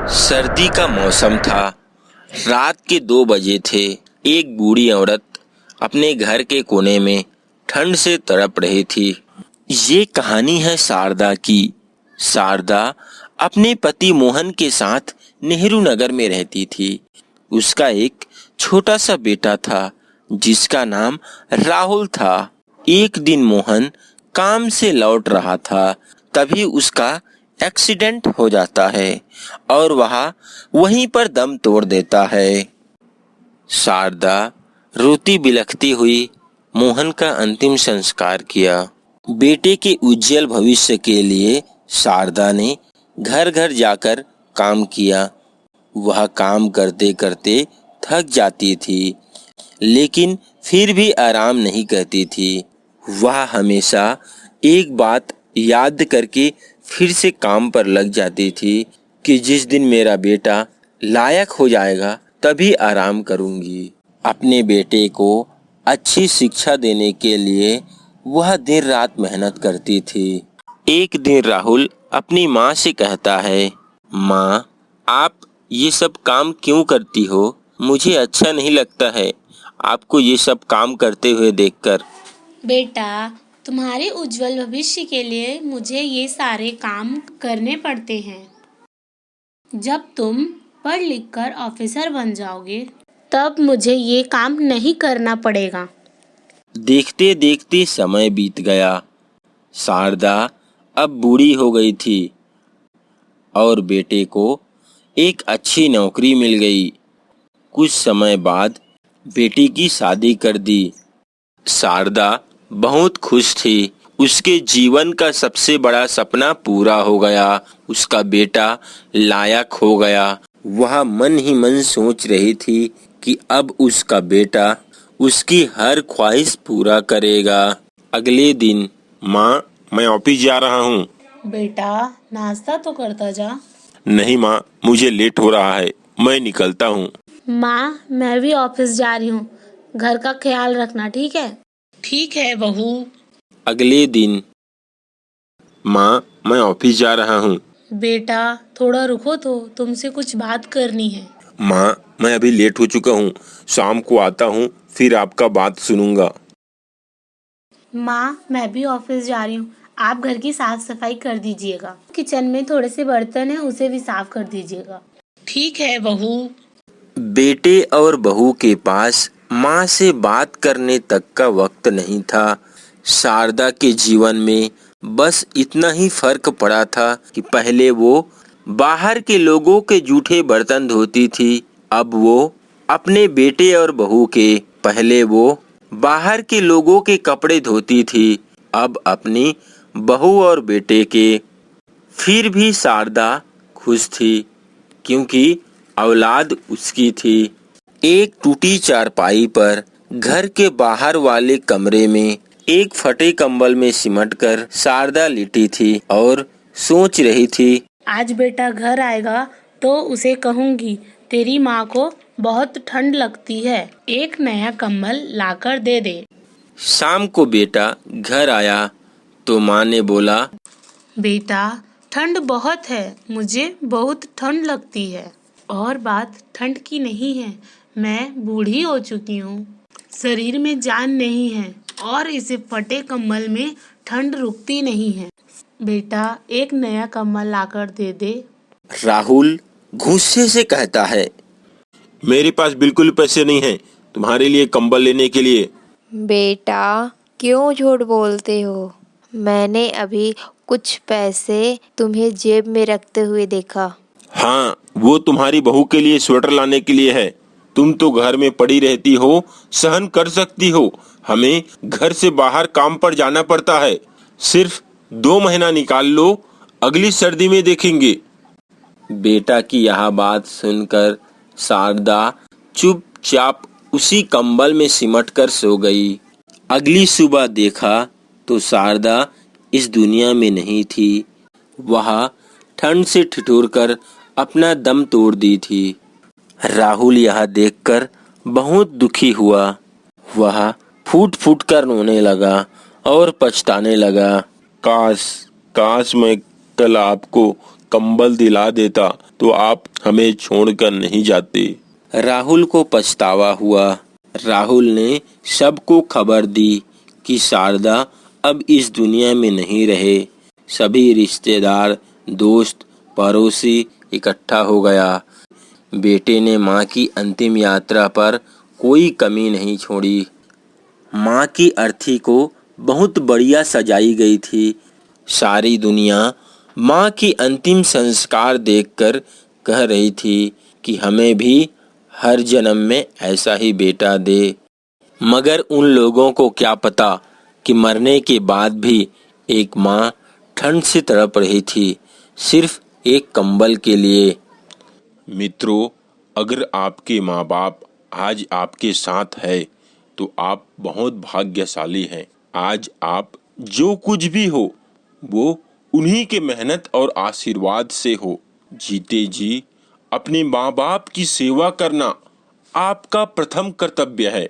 सर्दी का मौसम था। रात के 2 बजे थे। एक बूढ़ी औरत अपने घर के कोने में ठंड से तड़प रही थी। ये कहानी है शारदा की। शारदा अपने पति मोहन के साथ नेहरू नगर में रहती थी। उसका एक छोटा सा बेटा था जिसका नाम राहुल था। एक दिन मोहन काम से लौट रहा था, तभी उसका एक्सीडेंट हो जाता है और वह वहीं पर दम तोड़ देता है। शारदा रोती बिलखती हुई मोहन का अंतिम संस्कार किया। बेटे के उज्जवल भविष्य के लिए शारदा ने घर घर जाकर काम किया। वह काम करते करते थक जाती थी, लेकिन फिर भी आराम नहीं करती थी। वह हमेशा एक बात याद करके फिर से काम पर लग जाती थी कि जिस दिन मेरा बेटा लायक हो जाएगा तभी आराम करूंगी। अपने बेटे को अच्छी शिक्षा देने के लिए वह दिन रात मेहनत करती थी। एक दिन राहुल अपनी माँ से कहता है, माँ, आप ये सब काम क्यों करती हो? मुझे अच्छा नहीं लगता है आपको ये सब काम करते हुए देखकर। बेटा, तुम्हारे उज्जवल भविष्य के लिए मुझे ये सारे काम करने पड़ते हैं। जब तुम पढ़ लिख कर ऑफिसर बन जाओगे, तब मुझे ये काम नहीं करना पड़ेगा। देखते देखते समय बीत गया। शारदा अब बूढ़ी हो गई थी और बेटे को एक अच्छी नौकरी मिल गई। कुछ समय बाद बेटी की शादी कर दी। शारदा बहुत खुश थी। उसके जीवन का सबसे बड़ा सपना पूरा हो गया। उसका बेटा लायक हो गया। वह मन ही मन सोच रही थी कि अब उसका बेटा उसकी हर ख्वाहिश पूरा करेगा। अगले दिन, माँ, मैं ऑफिस जा रहा हूँ। बेटा, नाश्ता तो करता जा। नहीं माँ, मुझे लेट हो रहा है, मैं निकलता हूँ। माँ, मैं भी ऑफिस जा रही हूँ। घर का ख्याल रखना, ठीक है? ठीक है बहू। अगले दिन, माँ, मैं ऑफिस जा रहा हूँ। बेटा, थोड़ा रुको तो तुमसे कुछ बात करनी है। माँ, मैं अभी लेट हो चुका हूँ, शाम को आता हूँ, फिर आपका बात सुनूंगा। माँ, मैं भी ऑफिस जा रही हूँ। आप घर की साफ सफाई कर दीजिएगा। किचन में थोड़े से बर्तन हैं, उसे भी साफ कर दीजिएगा। ठीक है बहू। बेटे और बहू के पास माँ से बात करने तक का वक्त नहीं था। शारदा के जीवन में बस इतना ही फर्क पड़ा था कि पहले वो बाहर के लोगों के जूठे बर्तन धोती थी, अब वो अपने बेटे और बहू के, पहले वो बाहर के लोगों के कपड़े धोती थी, अब अपनी बहू और बेटे के। फिर भी शारदा खुश थी क्योंकि औलाद उसकी थी। एक टूटी चारपाई पर घर के बाहर वाले कमरे में एक फटे कंबल में सिमटकर शारदा लेटी थी और सोच रही थी। आज बेटा घर आएगा तो उसे कहूंगी, तेरी माँ को बहुत ठंड लगती है, एक नया कंबल लाकर दे दे। शाम को बेटा घर आया तो माँ ने बोला, बेटा, ठंड बहुत है, मुझे बहुत ठंड लगती है। और बात ठंड की नहीं है, मैं बूढ़ी हो चुकी हूँ, शरीर में जान नहीं है और इसे फटे कंबल में ठंड रुकती नहीं है। बेटा, एक नया कंबल लाकर दे दे। राहुल गुस्से से कहता है, मेरे पास बिल्कुल पैसे नहीं हैं तुम्हारे लिए कंबल लेने के लिए। बेटा, क्यों झूठ बोलते हो? मैंने अभी कुछ पैसे तुम्हें जेब में रखते हुए देखा। हाँ, वो तुम्हारी बहू के लिए स्वेटर लाने के लिए है। तुम तो घर में पड़ी रहती हो, सहन कर सकती हो। हमें घर से बाहर काम पर जाना पड़ता है। सिर्फ 2 महीना निकाल लो, अगली सर्दी में देखेंगे। बेटा की यह बात सुनकर शारदा चुपचाप उसी कंबल में सिमटकर सो गई। अगली सुबह देखा तो शारदा इस दुनिया में नहीं थी। वह ठंड से ठिठुरकर अपना दम तोड़ दी थी। राहुल यह देखकर बहुत दुखी हुआ। वह फूट फूट कर रोने लगा और पछताने लगा। काश काश मैं कल आपको कंबल दिला देता तो आप हमें छोड़कर नहीं जाते। राहुल को पछतावा हुआ। राहुल ने सबको खबर दी कि शारदा अब इस दुनिया में नहीं रहे। सभी रिश्तेदार, दोस्त, पड़ोसी इकट्ठा हो गया। बेटे ने माँ की अंतिम यात्रा पर कोई कमी नहीं छोड़ी। माँ की अर्थी को बहुत बढ़िया सजाई गई थी। सारी दुनिया माँ की अंतिम संस्कार देखकर कह रही थी कि हमें भी हर जन्म में ऐसा ही बेटा दे। मगर उन लोगों को क्या पता कि मरने के बाद भी एक माँ ठंड से तड़प रही थी, सिर्फ एक कंबल के लिए। मित्रों, अगर आपके माँ बाप आज आपके साथ है तो आप बहुत भाग्यशाली हैं। आज आप जो कुछ भी हो वो उन्हीं के मेहनत और आशीर्वाद से हो। जीते जी अपने माँ बाप की सेवा करना आपका प्रथम कर्तव्य है।